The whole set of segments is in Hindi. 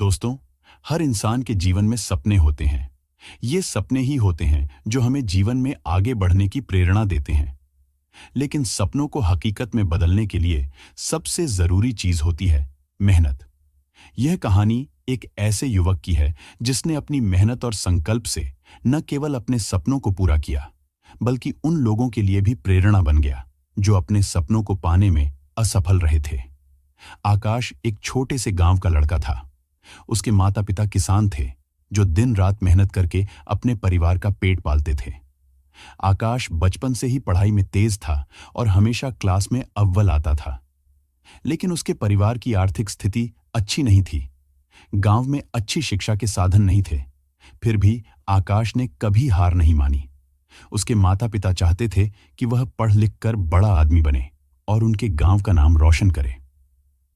दोस्तों, हर इंसान के जीवन में सपने होते हैं। ये सपने ही होते हैं जो हमें जीवन में आगे बढ़ने की प्रेरणा देते हैं। लेकिन सपनों को हकीकत में बदलने के लिए सबसे जरूरी चीज होती है मेहनत। यह कहानी एक ऐसे युवक की है जिसने अपनी मेहनत और संकल्प से न केवल अपने सपनों को पूरा किया, बल्कि उन लोगों के लिए भी प्रेरणा बन गया जो अपने सपनों को पाने में असफल रहे थे। आकाश एक छोटे से गांव का लड़का था। उसके माता पिता किसान थे जो दिन रात मेहनत करके अपने परिवार का पेट पालते थे। आकाश बचपन से ही पढ़ाई में तेज था और हमेशा क्लास में अव्वल आता था। लेकिन उसके परिवार की आर्थिक स्थिति अच्छी नहीं थी। गांव में अच्छी शिक्षा के साधन नहीं थे। फिर भी आकाश ने कभी हार नहीं मानी। उसके माता पिता चाहते थे कि वह पढ़ लिख कर बड़ा आदमी बने और उनके गांव का नाम रोशन करे।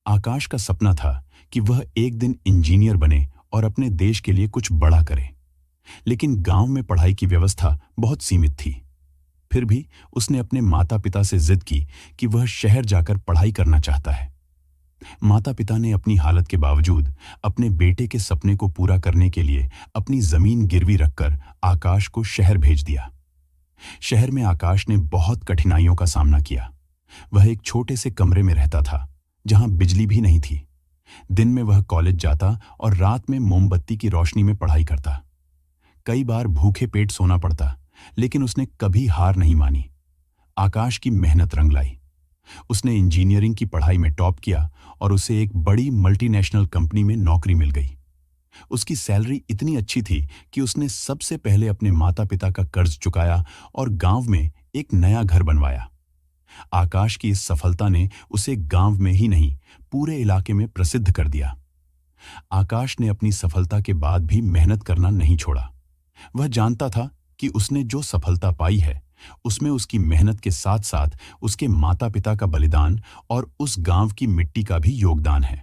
आकाश का सपना था कि वह एक दिन इंजीनियर बने और अपने देश के लिए कुछ बड़ा करे। लेकिन गांव में पढ़ाई की व्यवस्था बहुत सीमित थी। फिर भी उसने अपने माता पिता से जिद की कि वह शहर जाकर पढ़ाई करना चाहता है। माता पिता ने अपनी हालत के बावजूद अपने बेटे के सपने को पूरा करने के लिए अपनी जमीन गिरवी रखकर आकाश को शहर भेज दिया। शहर में आकाश ने बहुत कठिनाइयों का सामना किया। वह एक छोटे से कमरे में रहता था जहां बिजली भी नहीं थी। दिन में वह कॉलेज जाता और रात में मोमबत्ती की रोशनी में पढ़ाई करता। कई बार भूखे पेट सोना पड़ता, लेकिन उसने कभी हार नहीं मानी। आकाश की मेहनत रंग लाई। उसने इंजीनियरिंग की पढ़ाई में टॉप किया और उसे एक बड़ी मल्टीनेशनल कंपनी में नौकरी मिल गई। उसकी सैलरी इतनी अच्छी थी कि उसने सबसे पहले अपने माता पिता का कर्ज चुकाया और गांव में एक नया घर बनवाया। आकाश की इस सफलता ने उसे गांव में ही नहीं, पूरे इलाके में प्रसिद्ध कर दिया। आकाश ने अपनी सफलता के बाद भी मेहनत करना नहीं छोड़ा। वह जानता था कि उसने जो सफलता पाई है उसमें उसकी मेहनत के साथ साथ उसके माता पिता का बलिदान और उस गांव की मिट्टी का भी योगदान है।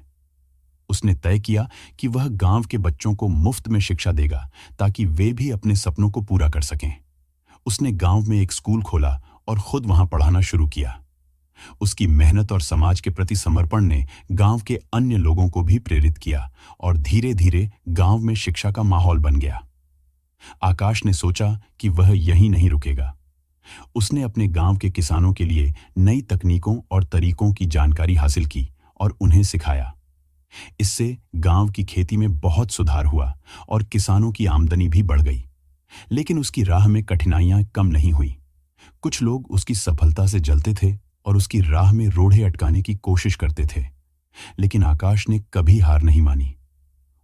उसने तय किया कि वह गांव के बच्चों को मुफ्त में शिक्षा देगा ताकि वे भी अपने सपनों को पूरा कर सकें। उसने गांव में एक स्कूल खोला और खुद वहां पढ़ाना शुरू किया। उसकी मेहनत और समाज के प्रति समर्पण ने गांव के अन्य लोगों को भी प्रेरित किया और धीरे धीरे गांव में शिक्षा का माहौल बन गया। आकाश ने सोचा कि वह यहीं नहीं रुकेगा। उसने अपने गांव के किसानों के लिए नई तकनीकों और तरीकों की जानकारी हासिल की और उन्हें सिखाया। इससे गांव की खेती में बहुत सुधार हुआ और किसानों की आमदनी भी बढ़ गई। लेकिन उसकी राह में कठिनाइयां कम नहीं हुई। कुछ लोग उसकी सफलता से जलते थे और उसकी राह में रोड़े अटकाने की कोशिश करते थे। लेकिन आकाश ने कभी हार नहीं मानी।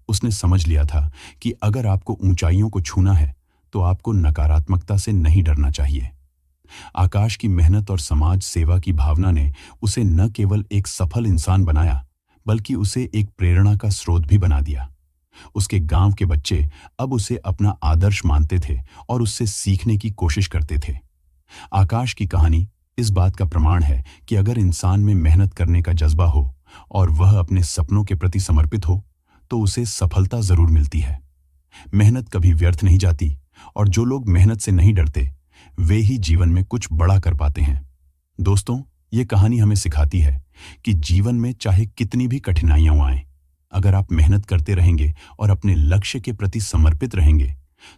उसने समझ लिया था कि अगर आपको ऊंचाइयों को छूना है तो आपको नकारात्मकता से नहीं डरना चाहिए। आकाश की मेहनत और समाज सेवा की भावना ने उसे न केवल एक सफल इंसान बनाया, बल्कि उसे एक प्रेरणा का स्रोत भी बना दिया। उसके गांव के बच्चे अब उसे अपना आदर्श मानते थे और उससे सीखने की कोशिश करते थे। आकाश की कहानी इस बात का प्रमाण है कि अगर इंसान में मेहनत करने का जज्बा हो और वह अपने सपनों के प्रति समर्पित हो तो उसे सफलता जरूर मिलती है। मेहनत कभी व्यर्थ नहीं जाती और जो लोग मेहनत से नहीं डरते वे ही जीवन में कुछ बड़ा कर पाते हैं। दोस्तों, ये कहानी हमें सिखाती है कि जीवन में चाहे कितनी भी कठिनाइयां आएं, अगर आप मेहनत करते रहेंगे और अपने लक्ष्य के प्रति समर्पित रहेंगे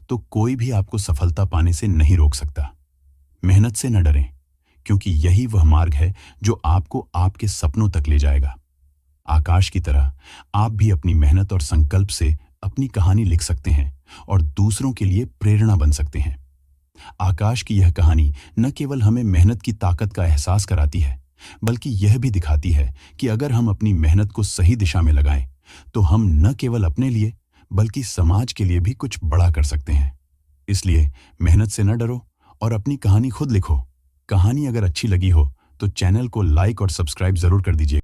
तो कोई भी आपको सफलता पाने से नहीं रोक सकता। मेहनत से न डरें, क्योंकि यही वह मार्ग है जो आपको आपके सपनों तक ले जाएगा। आकाश की तरह आप भी अपनी मेहनत और संकल्प से अपनी कहानी लिख सकते हैं और दूसरों के लिए प्रेरणा बन सकते हैं। आकाश की यह कहानी न केवल हमें मेहनत की ताकत का एहसास कराती है, बल्कि यह भी दिखाती है कि अगर हम अपनी मेहनत को सही दिशा में लगाएं तो हम न केवल अपने लिए बल्कि समाज के लिए भी कुछ बड़ा कर सकते हैं। इसलिए मेहनत से न डरो और अपनी कहानी खुद लिखो। कहानी अगर अच्छी लगी हो तो चैनल को लाइक और सब्सक्राइब जरूर कर दीजिए।